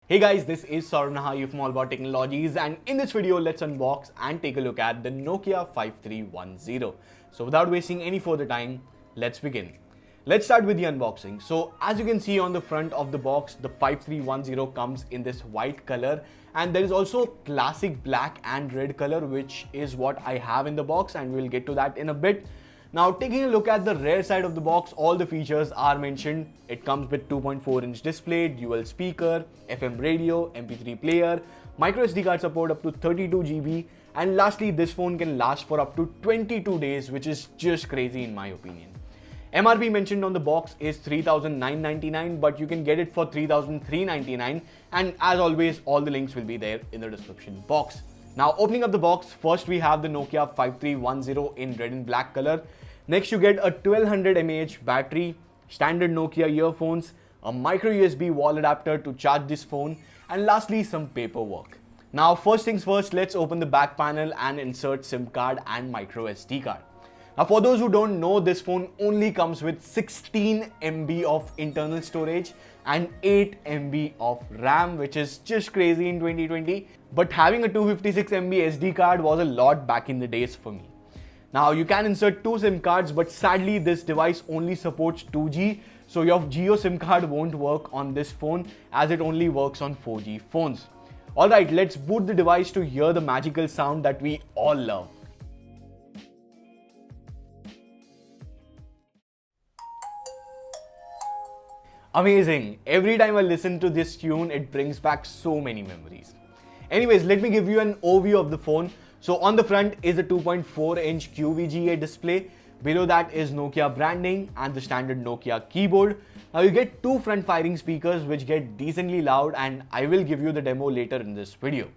Hey guys, this is Saurabh from AllAboutTechnologies, and in this video let's unbox and take a look at the Nokia 5310. So without wasting any further time, let's begin. Let's start with the unboxing. So as you can see on the front of the box, the 5310 comes in this white color, and there is also classic black and red color, which is what I have in the box, and we'll get to that in a bit. Now, taking a look at the rear side of the box, all the features are mentioned. It comes with 2.4-inch display, dual speaker, FM radio, MP3 player, micro SD card support up to 32 GB, and lastly, this phone can last for up to 22 days, which is just crazy in my opinion. MRP mentioned on the box is 3,999, but you can get it for 3,399, and as always, all the links will be there in the description box. Now, opening up the box, first we have the Nokia 5310 in red and black color. Next, you get a 1200 mAh battery, standard Nokia earphones, a micro USB wall adapter to charge this phone, and lastly, some paperwork. Now, first things first, let's open the back panel and insert SIM card and micro SD card. Now, for those who don't know, this phone only comes with 16 MB of internal storage and 8 MB of RAM, which is just crazy in 2020. But having a 256 MB SD card was a lot back in the days for me. Now, you can insert two SIM cards, but sadly this device only supports 2G, so your Geo SIM card won't work on this phone as it only works on 4G phones. Alright, let's boot the device to hear the magical sound that we all love. Amazing! Every time I listen to this tune, it brings back so many memories. Anyways, let me give you an overview of the phone. So on the front is a 2.4-inch QVGA display. Below that is Nokia branding and the standard Nokia keyboard. Now you get two front-firing speakers which get decently loud, and I will give you the demo later in this video.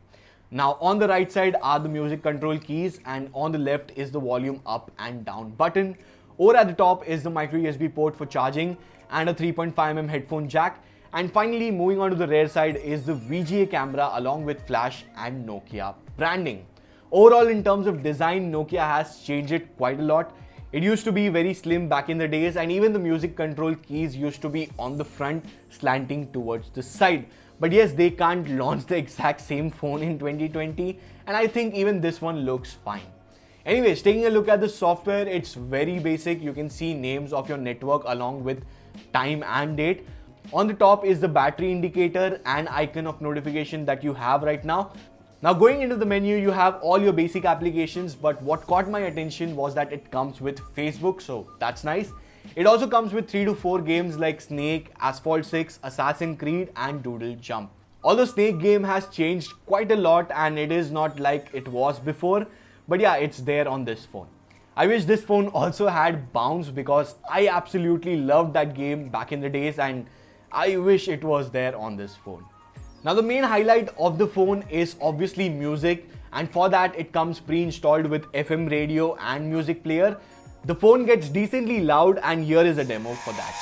Now on the right side are the music control keys, and on the left is the volume up and down button. Over at the top is the micro USB port for charging and a 3.5mm headphone jack. And finally, moving on to the rear side is the VGA camera along with flash and Nokia branding. Overall, in terms of design, Nokia has changed it quite a lot. It used to be very slim back in the days, and even the music control keys used to be on the front, slanting towards the side. But yes, they can't launch the exact same phone in 2020, and I think even this one looks fine. Anyways, taking a look at the software, it's very basic. You can see names of your network along with time and date. On the top is the battery indicator and icon of notification that you have right now. Now, going into the menu, you have all your basic applications, but what caught my attention was that it comes with Facebook, so that's nice. It also comes with 3 to 4 games like Snake, Asphalt 6, Assassin's Creed and Doodle Jump. Although Snake game has changed quite a lot and it is not like it was before, but yeah, it's there on this phone. I wish this phone also had Bounce because I absolutely loved that game back in the days, and I wish it was there on this phone. Now, the main highlight of the phone is obviously music, and for that it comes pre-installed with FM radio and music player. The phone gets decently loud, and here is a demo for that.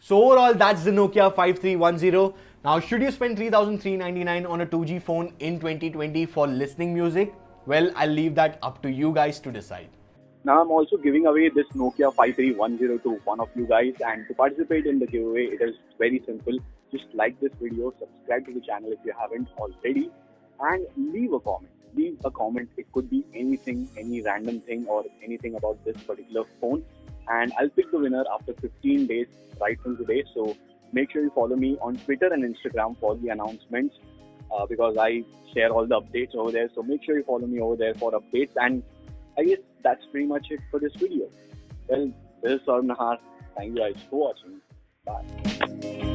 So overall, that's the Nokia 5310. Now, should you spend 3,399 on a 2G phone in 2020 for listening music? Well, I'll leave that up to you guys to decide. Now, I'm also giving away this Nokia 5310 to one of you guys, and to participate in the giveaway, it is very simple. Just like this video, subscribe to the channel if you haven't already, and leave a comment. Leave a comment. It could be anything, any random thing or anything about this particular phone. And I'll pick the winner after 15 days right from today. So make sure you follow me on Twitter and Instagram for the announcements because I share all the updates over there. So make sure you follow me over there for updates. And I guess that's pretty much it for this video. Well, this is Saurabh. Thank you guys for watching. Bye.